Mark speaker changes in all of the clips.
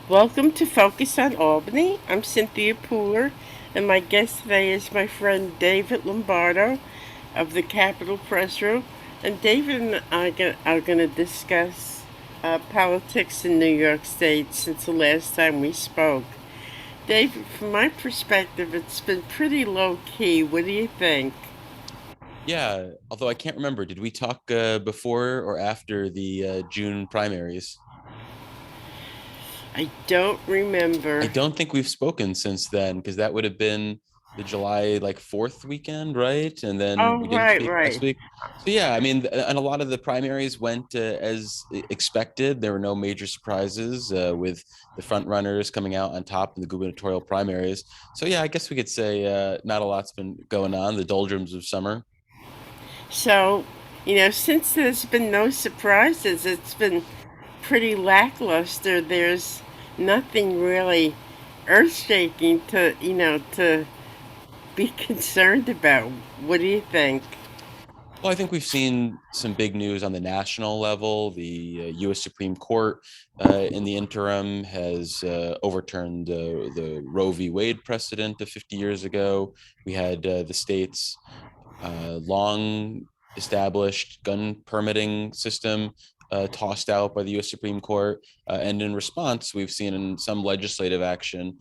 Speaker 1: Welcome to Focus on Albany. I'm Cynthia Pooler, and my guest today is my friend David Lombardo of the Capitol Press Room. And David and I are going to discuss politics in New York State since the last time we spoke. David, from my perspective, it's been pretty low key. What do you think?
Speaker 2: Yeah, although I can't remember, did we talk before or after the June primaries?
Speaker 1: I don't
Speaker 2: I
Speaker 1: remember.
Speaker 2: don't think we've spoken since then because that would have been the July like 4th weekend, right? And then
Speaker 1: Oh,
Speaker 2: we didn't
Speaker 1: right,
Speaker 2: speak last
Speaker 1: right.
Speaker 2: week. So yeah, I mean, and a lot of the primaries went as expected. There were no major surprises with the front runners coming out on top in the gubernatorial primaries. So yeah, I guess we could say not a lot's been going on. The doldrums of summer.
Speaker 1: So, since there's been no surprises, it's been pretty lackluster. There's nothing really earth-shaking to be concerned about. What do you think?
Speaker 2: Well, I think we've seen some big news on the national level. The U.S. Supreme Court, in the interim, has overturned the Roe v. Wade precedent of 50 years ago. We had the state's long established gun permitting system tossed out by the U.S. Supreme Court. And in response, we've seen in some legislative action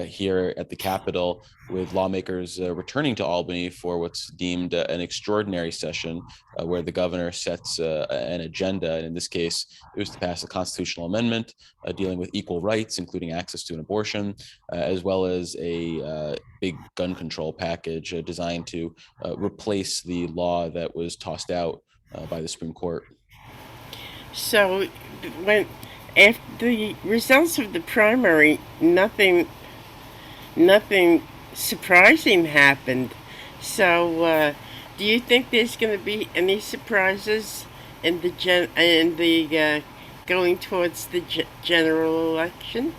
Speaker 2: here at the Capitol with lawmakers returning to Albany for what's deemed an extraordinary session where the governor sets an agenda. And in this case, it was to pass a constitutional amendment dealing with equal rights, including access to an abortion, as well as a big gun control package designed to replace the law that was tossed out by the Supreme Court.
Speaker 1: So, when after the results of the primary, nothing surprising happened. So, do you think there's going to be any surprises in the going towards the general election?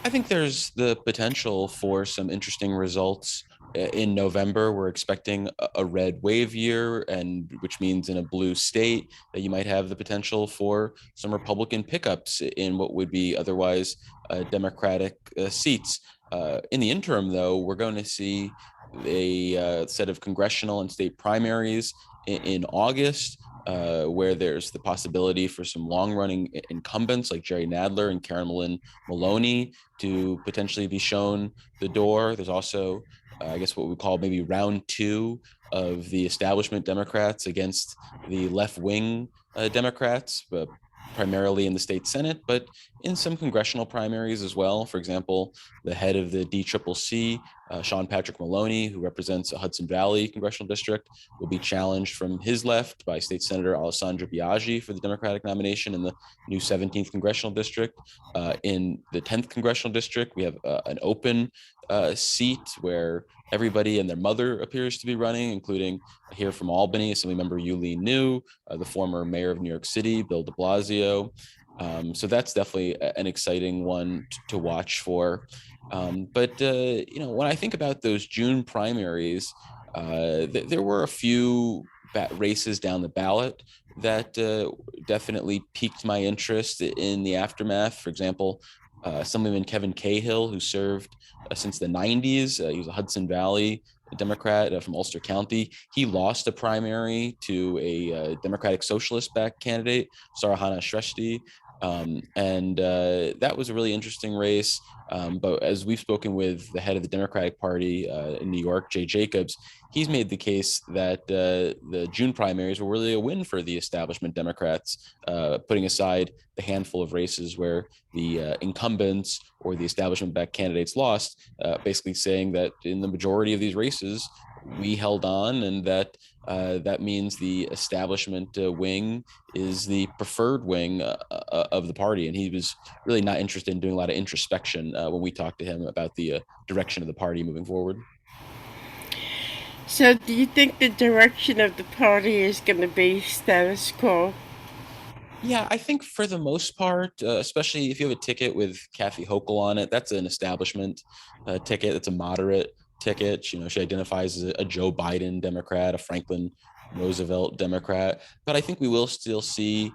Speaker 2: I think there's the potential for some interesting results in November. We're expecting a red wave year, and which means in a blue state that you might have the potential for some Republican pickups in what would be otherwise Democratic seats. In the interim, though, we're going to see a set of congressional and state primaries in August. Where there's the possibility for some long running incumbents like Jerry Nadler and Carolyn Maloney to potentially be shown the door. There's also, I guess, what we call maybe round two of the establishment Democrats against the left wing Democrats, primarily in the state Senate, but in some congressional primaries as well. For example, the head of the DCCC, Sean Patrick Maloney, who represents a Hudson Valley congressional district, will be challenged from his left by State Senator Alessandra Biaggi for the Democratic nomination in the new 17th congressional district. In the 10th congressional district, we have an open seat where everybody and their mother appears to be running, including here from Albany, Assemblymember Yulee New, the former mayor of New York City, Bill de Blasio. So that's definitely an exciting one to watch for. But when I think about those June primaries, there were a few races down the ballot that definitely piqued my interest in the aftermath. For example, Assemblyman Kevin Cahill, who served since the 90s. He was a Hudson Valley Democrat from Ulster County. He lost a primary to a Democratic Socialist backed candidate, Sarahana Shrestha. And that was a really interesting race. But as we've spoken with the head of the Democratic Party in New York, Jay Jacobs, he's made the case that the June primaries were really a win for the establishment Democrats, putting aside the handful of races where the incumbents or the establishment backed candidates lost, basically saying that in the majority of these races, we held on, and that that means the establishment wing is the preferred wing of the party. And he was really not interested in doing a lot of introspection when we talked to him about the direction of the party moving forward.
Speaker 1: So, do you think the direction of the party is going to be status quo?
Speaker 2: Yeah, I think for the most part, especially if you have a ticket with Kathy Hochul on it, that's an establishment ticket. It's a moderate ticket. You know, she identifies as a Joe Biden Democrat, a Franklin Roosevelt Democrat. But I think we will still see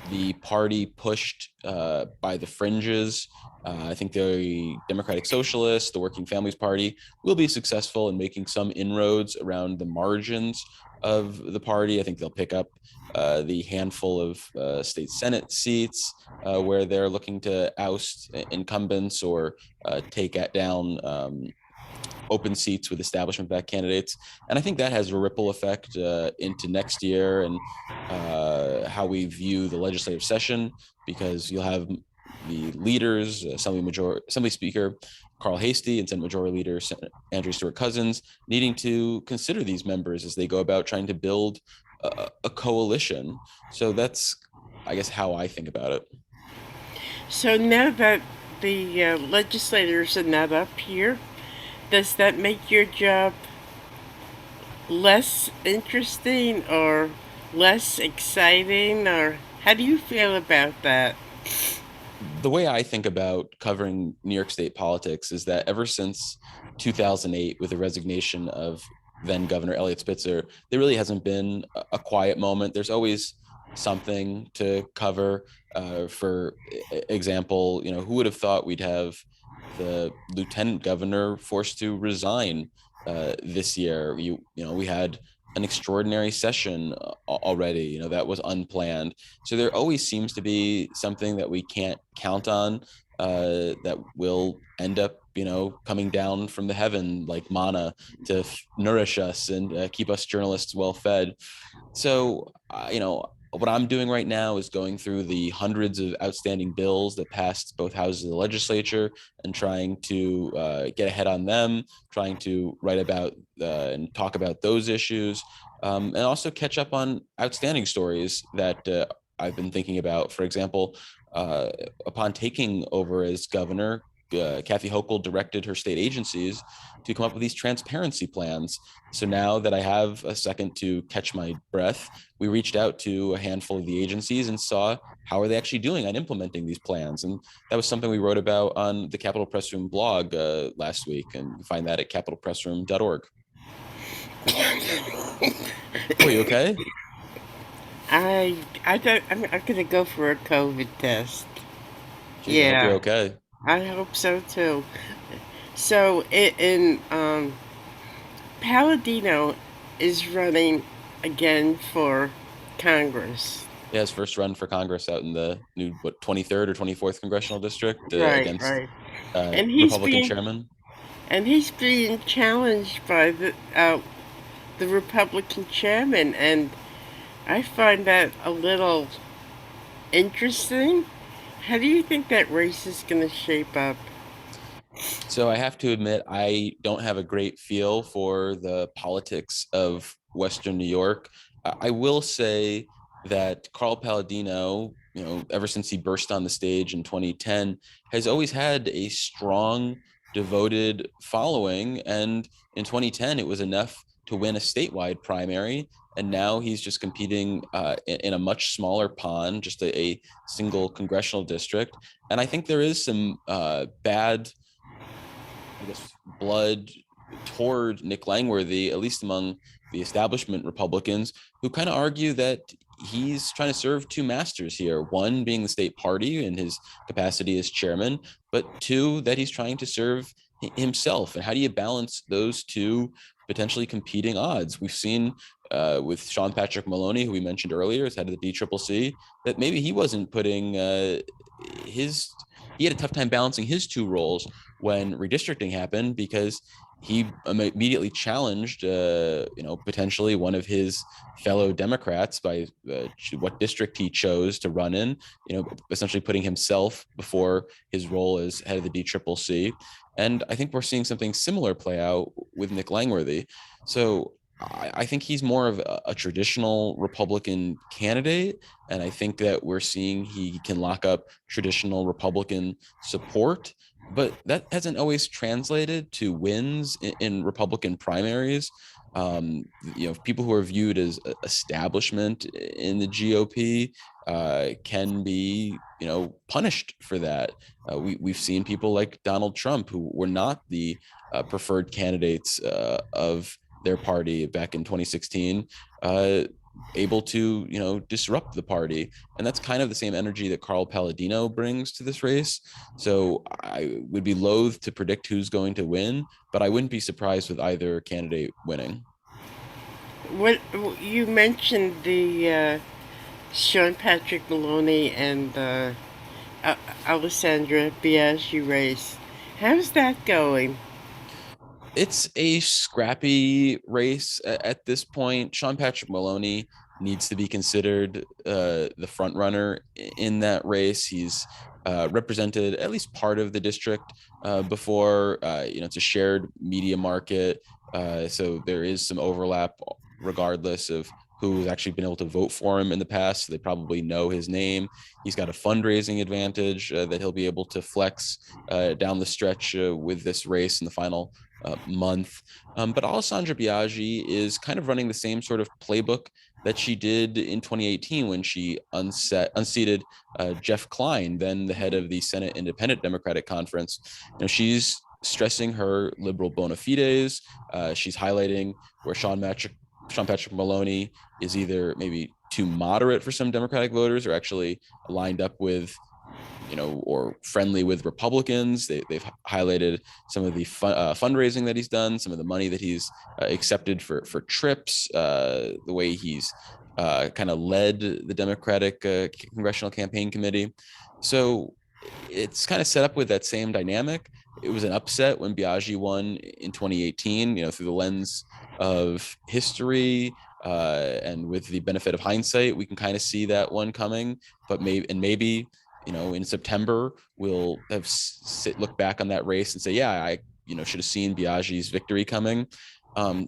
Speaker 2: the party pushed by the fringes. I think the Democratic Socialists, the Working Families Party, will be successful in making some inroads around the margins of the party. I think they'll pick up the handful of state Senate seats where they're looking to oust incumbents or take down open seats with establishment backed candidates. And I think that has a ripple effect into next year and how we view the legislative session, because you'll have the leaders, Assembly Speaker Carl Hastie and Senate Majority Leader Andrew Stewart Cousins, needing to consider these members as they go about trying to build a coalition. So that's, I guess, how I think about it.
Speaker 1: So now that the legislators are not up here, does that make your job less interesting or less exciting, or how do you feel about that?
Speaker 2: The way I think about covering New York State politics is that ever since 2008, with the resignation of then Governor Eliot Spitzer, there really hasn't been a quiet moment. There's always something to cover. For example, who would have thought we'd have the lieutenant governor forced to resign this year? We had an extraordinary session already. That was unplanned. So there always seems to be something that we can't count on that will end up, coming down from the heaven like manna to nourish us and keep us journalists well fed. So, what I'm doing right now is going through the hundreds of outstanding bills that passed both houses of the legislature and trying to get ahead on them, trying to write about and talk about those issues, and also catch up on outstanding stories that I've been thinking about. For example, uh, upon taking over as governor, Kathy Hochul directed her state agencies to come up with these transparency plans. So now that I have a second to catch my breath, we reached out to a handful of the agencies and saw how are they actually doing on implementing these plans. And that was something we wrote about on the Capitol Press Room blog last week, and you can find that at capitolpressroom.org. Oh, are you okay?
Speaker 1: I don't, I'm gonna go for a COVID test.
Speaker 2: Geez, I hope you're
Speaker 1: Yeah,
Speaker 2: okay.
Speaker 1: I hope so too. So in Palladino is running again for Congress.
Speaker 2: Yeah, his first run for Congress out in the new 23rd or 24th congressional district
Speaker 1: Right,
Speaker 2: against
Speaker 1: right. And he's
Speaker 2: Republican
Speaker 1: being
Speaker 2: chairman.
Speaker 1: challenged by the Republican chairman, and I find that a little interesting. How do you think that race is going to shape up?
Speaker 2: So I have to admit, I don't have a great feel for the politics of Western New York. I will say that Carl Palladino, ever since he burst on the stage in 2010, has always had a strong, devoted following. And in 2010, it was enough to win a statewide primary. And now he's just competing in a much smaller pond, just a single congressional district. And I think there is some bad, I guess, blood toward Nick Langworthy, at least among the establishment Republicans, who kind of argue that he's trying to serve two masters here. One being the state party in his capacity as chairman, but two, that he's trying to serve himself. And how do you balance those two potentially competing odds? We've seen with Sean Patrick Maloney, who we mentioned earlier, as head of the DCCC, that maybe he wasn't putting his he had a tough time balancing his two roles when redistricting happened, because he immediately challenged, potentially one of his fellow Democrats by what district he chose to run in, essentially putting himself before his role as head of the DCCC. And I think we're seeing something similar play out with Nick Langworthy. So I think he's more of a traditional Republican candidate. And I think that we're seeing he can lock up traditional Republican support, but that hasn't always translated to wins in Republican primaries. People who are viewed as establishment in the GOP can be, punished for that. We've seen people like Donald Trump, who were not the preferred candidates of their party back in 2016, able to, disrupt the party. And that's kind of the same energy that Carl Palladino brings to this race. So I would be loath to predict who's going to win, but I wouldn't be surprised with either candidate winning.
Speaker 1: What you mentioned the Sean Patrick Maloney and Alessandra Biaggi race. How's that going?
Speaker 2: It's a scrappy race at this point. Sean Patrick Maloney needs to be considered the front runner in that race. He's represented at least part of the district before. It's a shared media market, so there is some overlap regardless of who's actually been able to vote for him in the past. So they probably know his name. He's got a fundraising advantage that he'll be able to flex down the stretch with this race in the final month. But Alessandra Biaggi is kind of running the same sort of playbook that she did in 2018 when she unseated Jeff Klein, then the head of the Senate Independent Democratic Conference. She's stressing her liberal bona fides. She's highlighting where Sean Patrick Maloney is either maybe too moderate for some Democratic voters or actually lined up with or friendly with Republicans. They've highlighted some of the fundraising that he's done, some of the money that he's accepted for trips, the way he's kind of led the Democratic Congressional Campaign Committee. So it's kind of set up with that same dynamic. It was an upset when Biaggi won in 2018, through the lens of history, and with the benefit of hindsight, we can kind of see that one coming. But maybe in September, we'll look back on that race and say, yeah, I should have seen Biaggi's victory coming.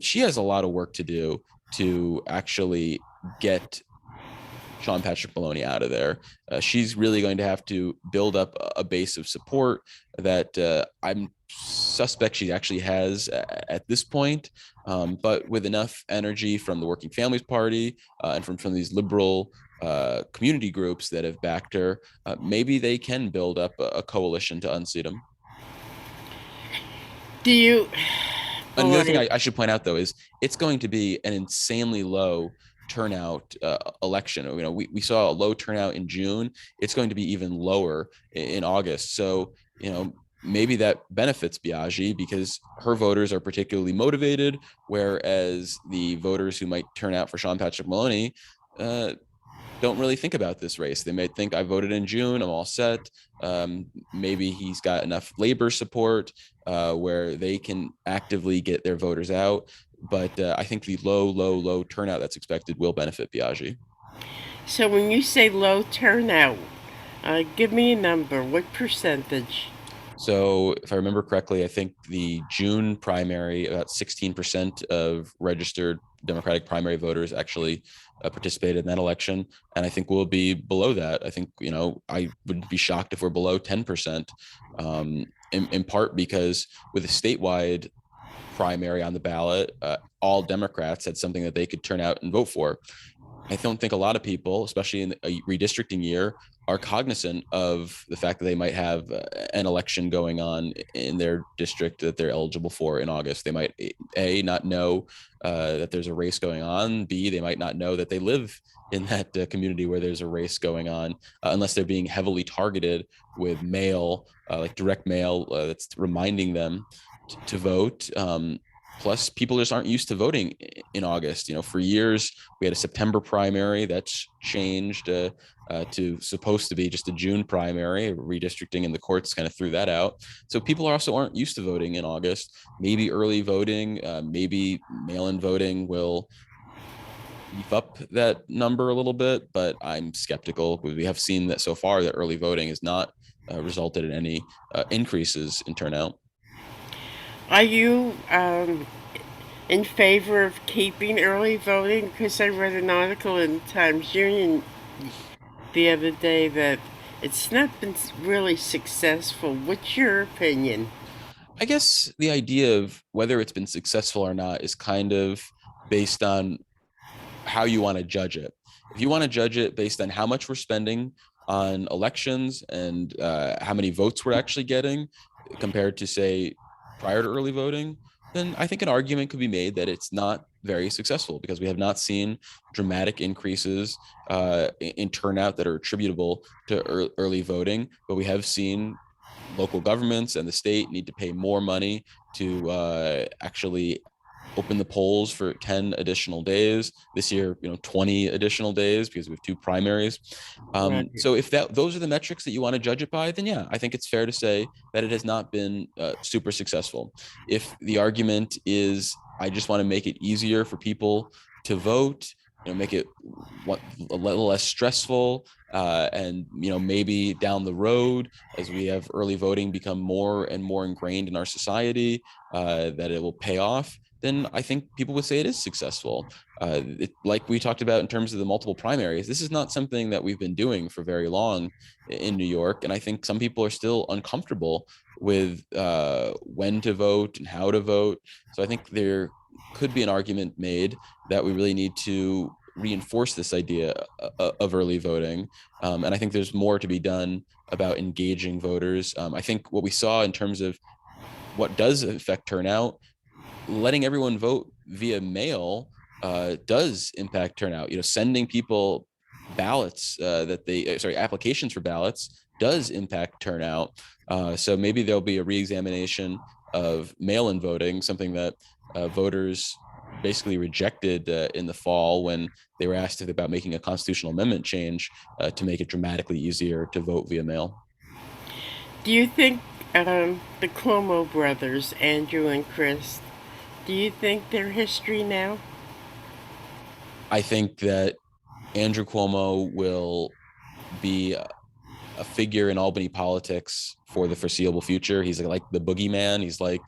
Speaker 2: She has a lot of work to do to actually get Sean Patrick Maloney out of there. She's really going to have to build up a base of support that I'm suspect she actually has at this point. But with enough energy from the Working Families Party and from these liberal community groups that have backed her, maybe they can build up a coalition to unseat him.
Speaker 1: Do you?
Speaker 2: And
Speaker 1: Oh,
Speaker 2: the other thing I should point out, though, is it's going to be an insanely low turnout election. We saw a low turnout in June. It's going to be even lower in August. So, maybe that benefits Biaggi because her voters are particularly motivated, whereas the voters who might turn out for Sean Patrick Maloney don't really think about this race. They might think, I voted in June, I'm all set. Maybe he's got enough labor support where they can actively get their voters out. But I think the low turnout that's expected will benefit Biaggi.
Speaker 1: So when you say low turnout, give me a number. What percentage?
Speaker 2: So if I remember correctly, I think the June primary, about 16% of registered Democratic primary voters actually participated in that election. And I think we'll be below that. I think, I would be shocked if we're below 10%, in part because with a statewide primary on the ballot, all Democrats had something that they could turn out and vote for. I don't think a lot of people, especially in a redistricting year, are cognizant of the fact that they might have an election going on in their district that they're eligible for in August. They might, A, not know that there's a race going on. B, they might not know that they live in that community where there's a race going on, unless they're being heavily targeted with mail, like direct mail that's reminding them to vote. Plus, people just aren't used to voting in August. For years, we had a September primary that's changed to supposed to be just a June primary. Redistricting in the courts kind of threw that out. So people also aren't used to voting in August. Maybe early voting, maybe mail-in voting will beef up that number a little bit, but I'm skeptical. We have seen that so far that early voting has not resulted in any increases in turnout.
Speaker 1: Are you in favor of keeping early voting? Because I read an article in Times Union the other day that it's not been really successful. What's your opinion?
Speaker 2: I guess the idea of whether it's been successful or not is kind of based on how you want to judge it. If you want to judge it based on how much we're spending on elections and how many votes we're actually getting compared to, say, prior to early voting, then I think an argument could be made that it's not very successful because we have not seen dramatic increases in turnout that are attributable to early voting, but we have seen local governments and the state need to pay more money to actually open the polls for 10 additional days this year, 20 additional days because we have two primaries.
Speaker 1: Right.
Speaker 2: So if those are the metrics that you want to judge it by, then yeah, I think it's fair to say that it has not been super successful. If the argument is I just want to make it easier for people to vote, make it a little less stressful, and maybe down the road as we have early voting become more and more ingrained in our society, that it will pay off, then I think people would say it is successful. Like we talked about in terms of the multiple primaries, this is not something that we've been doing for very long in New York. And I think some people are still uncomfortable with when to vote and how to vote. So I think there could be an argument made that we really need to reinforce this idea of early voting. And I think there's more to be done about engaging voters. I think what we saw in terms of what does affect turnout, letting everyone vote via mail does impact turnout. Sending people ballots applications for ballots does impact turnout. So maybe there'll be a reexamination of mail-in voting, something that voters basically rejected in the fall when they were asked about making a constitutional amendment change to make it dramatically easier to vote via mail.
Speaker 1: Do you think the Cuomo brothers, Andrew and Chris, do you think they're history now?
Speaker 2: I think that Andrew Cuomo will be a figure in Albany politics for the foreseeable future. He's like the boogeyman. He's like,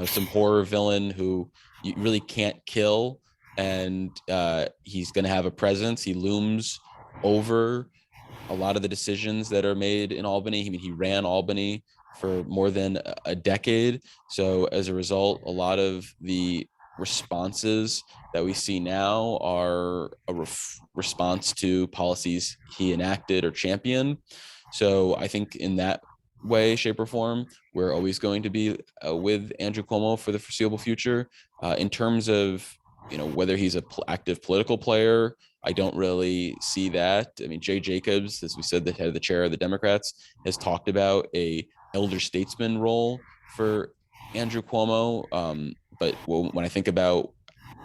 Speaker 2: some horror villain who you really can't kill, and he's going to have a presence. He looms over a lot of the decisions that are made in Albany. I mean, he ran Albany for more than a decade. So as a result, a lot of the responses that we see now are a response to policies he enacted or championed. So I think in that way, shape, or form, we're always going to be with Andrew Cuomo for the foreseeable future. In terms of whether he's a active political player, I don't really see that. I mean, Jay Jacobs, as we said, the head of the chair of the Democrats, has talked about a elder statesman role for Andrew Cuomo. But when I think about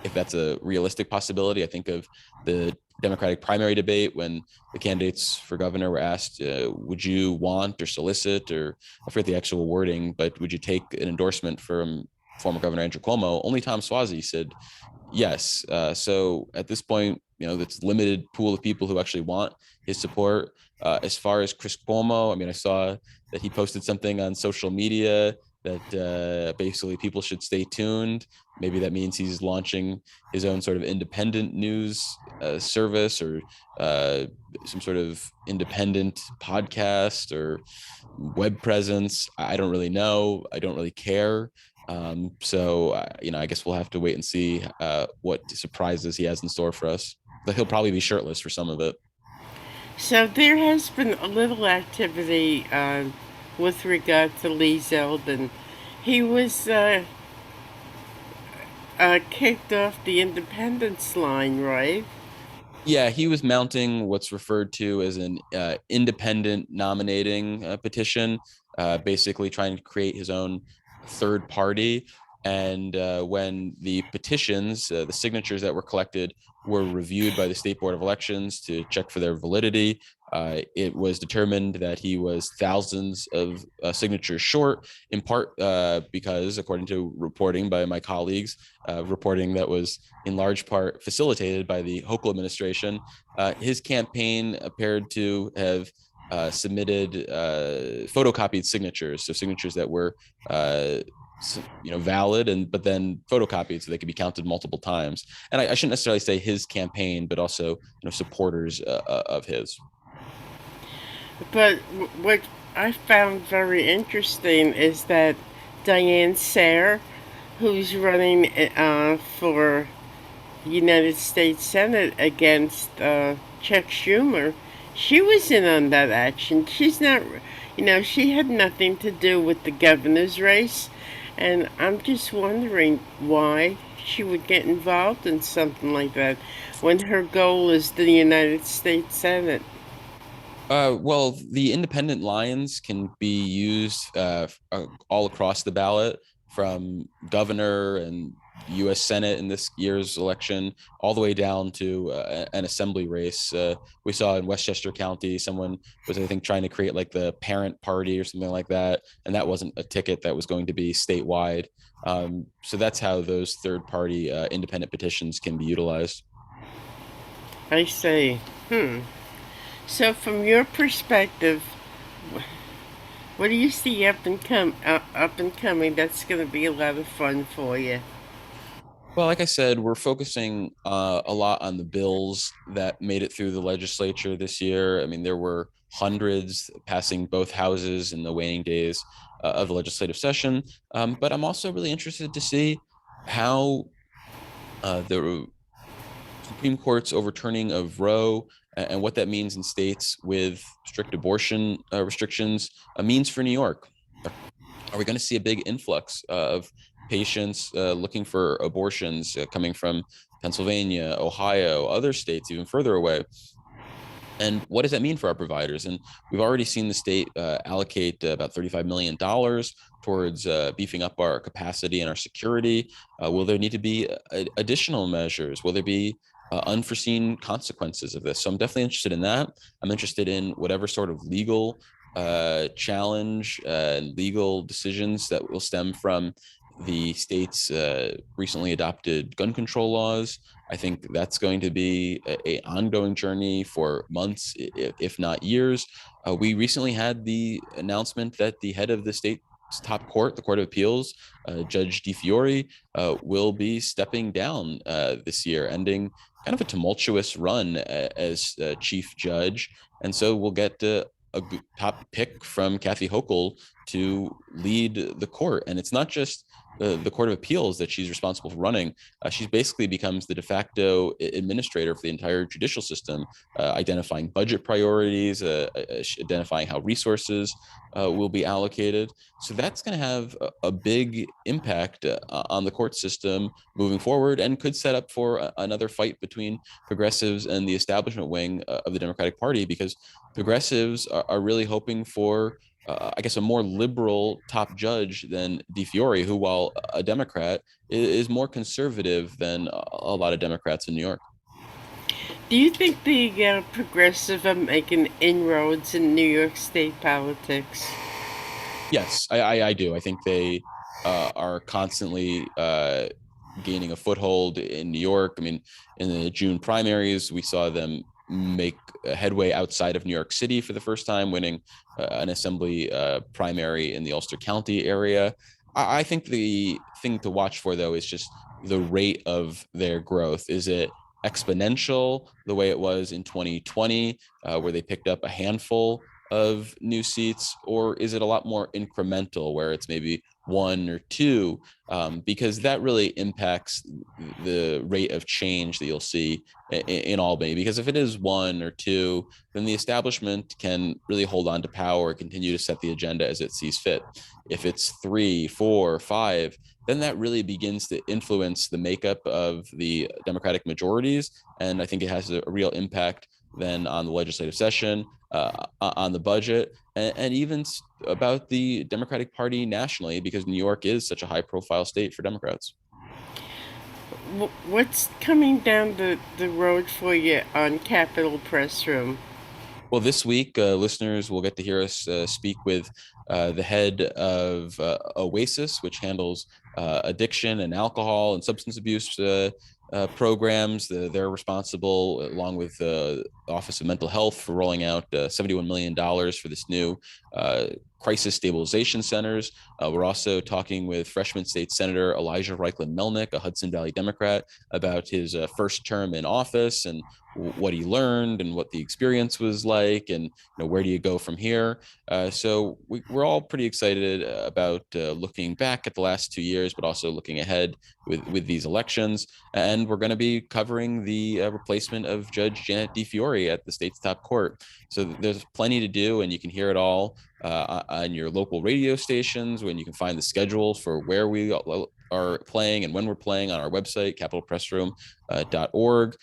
Speaker 2: if that's a realistic possibility, I think of the Democratic primary debate when the candidates for governor were asked, would you want or solicit, or I forget the actual wording, but would you take an endorsement from former Governor Andrew Cuomo? Only Tom Suozzi said yes. So at this point, it's limited pool of people who actually want his support. As far as Chris Cuomo, I mean, I saw that he posted something on social media that basically people should stay tuned. Maybe that means he's launching his own sort of independent news service, or some sort of independent podcast or web presence. I don't really know. I don't really care. I guess we'll have to wait and see what surprises he has in store for us. But he'll probably be shirtless for some of it.
Speaker 1: So there has been a little activity with regard to Lee Zeldin. He was kicked off the independence line, right?
Speaker 2: Yeah, he was mounting what's referred to as an independent nominating petition, basically trying to create his own third party. And when the petitions, the signatures that were collected, were reviewed by the State Board of Elections to check for their validity, it was determined that he was thousands of signatures short, in part because, according to reporting by my colleagues, reporting that was in large part facilitated by the Hochul administration, his campaign appeared to have submitted photocopied signatures, so signatures that were valid, and but then photocopied so they could be counted multiple times. And I shouldn't necessarily say his campaign, but also supporters of his.
Speaker 1: But what I found very interesting is that Diane Sayre, who's running for United States Senate against Chuck Schumer, she was in on that action. She's not, she had nothing to do with the governor's race. And I'm just wondering why she would get involved in something like that when her goal is the United States Senate?
Speaker 2: Well, the independent lines can be used all across the ballot, from governor and U.S. Senate in this year's election, all the way down to an assembly race. We saw in Westchester County, someone was, I think, trying to create like the parent party or something like that, and that wasn't a ticket that was going to be statewide. So that's how those third-party independent petitions can be utilized.
Speaker 1: I say, hmm. So, from your perspective, what do you see up and coming? That's going to be a lot of fun for you.
Speaker 2: Well, like I said, we're focusing a lot on the bills that made it through the legislature this year. I mean, there were hundreds passing both houses in the waning days of the legislative session. But I'm also really interested to see how the Supreme Court's overturning of Roe and what that means in states with strict abortion restrictions means for New York. Are we going to see a big influx of patients looking for abortions coming from Pennsylvania, Ohio, other states even further away? And what does that mean for our providers? And we've already seen the state allocate about $35 million towards beefing up our capacity and our security. Will there need to be additional measures? Will there be unforeseen consequences of this? So I'm definitely interested in that. I'm interested in whatever sort of legal challenge and legal decisions that will stem from the state's recently adopted gun control laws. I think that's going to be a ongoing journey for months, if not years. We recently had the announcement that the head of the state's top court, the Court of Appeals, Judge DiFiore, will be stepping down this year, ending kind of a tumultuous run as chief judge. And so we'll get a top pick from Kathy Hochul to lead the court. And it's not just the Court of Appeals that she's responsible for running. She basically becomes the de facto administrator for the entire judicial system, identifying budget priorities, identifying how resources will be allocated. So that's going to have a big impact on the court system moving forward, and could set up for another fight between progressives and the establishment wing of the Democratic Party, because progressives are really hoping for I guess, a more liberal top judge than DiFiore, who, while a Democrat, is more conservative than a lot of Democrats in New York.
Speaker 1: Do you think the progressive are making inroads in New York State politics?
Speaker 2: Yes, I do. I think they are constantly gaining a foothold in New York. I mean, in the June primaries, we saw them make a headway outside of New York City for the first time, winning an assembly primary in the Ulster County area. I think the thing to watch for, though, is just the rate of their growth. Is it exponential the way it was in 2020, where they picked up a handful of new seats, or is it a lot more incremental, where it's maybe one or two? Because that really impacts the rate of change that you'll see in Albany. Because if it is one or two, then the establishment can really hold on to power, continue to set the agenda as it sees fit. If it's three, four, five, then that really begins to influence the makeup of the Democratic majorities. And I think it has a real impact then on the legislative session, on the budget, and even about the Democratic Party nationally, because New York is such a high profile state for Democrats.
Speaker 1: What's coming down the road for you on Capitol Press Room?
Speaker 2: Well, this week, listeners will get to hear us speak with the head of Oasis, which handles addiction and alcohol and substance abuse programs. They're responsible, along with the Office of Mental Health, for rolling out $71 million for this new crisis stabilization centers. We're also talking with freshman state senator Elijah Reichlin Melnick, a Hudson Valley Democrat, about his first term in office and what he learned and what the experience was like, and where do you go from here. So we're all pretty excited about looking back at the last 2 years, but also looking ahead with these elections. And we're going to be covering the replacement of Judge Janet DiFiore at the state's top court. So there's plenty to do, and you can hear it all on your local radio stations, when you can find the schedule for where we are playing and when we're playing on our website, capitalpressroom.org,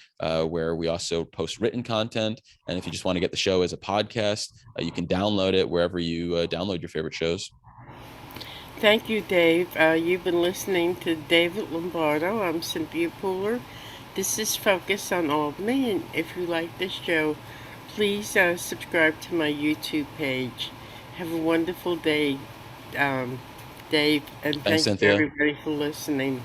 Speaker 2: where we also post written content. And if you just want to get the show as a podcast, you can download it wherever you download your favorite shows.
Speaker 1: Thank you, Dave. You've been listening to David Lombardo. I'm Cynthia Pooler. This is Focus on Albany, and if you like this show, please subscribe to my YouTube page. Have a wonderful day, Dave, and
Speaker 2: Thanks,
Speaker 1: thank you
Speaker 2: Cynthia.
Speaker 1: everybody for listening.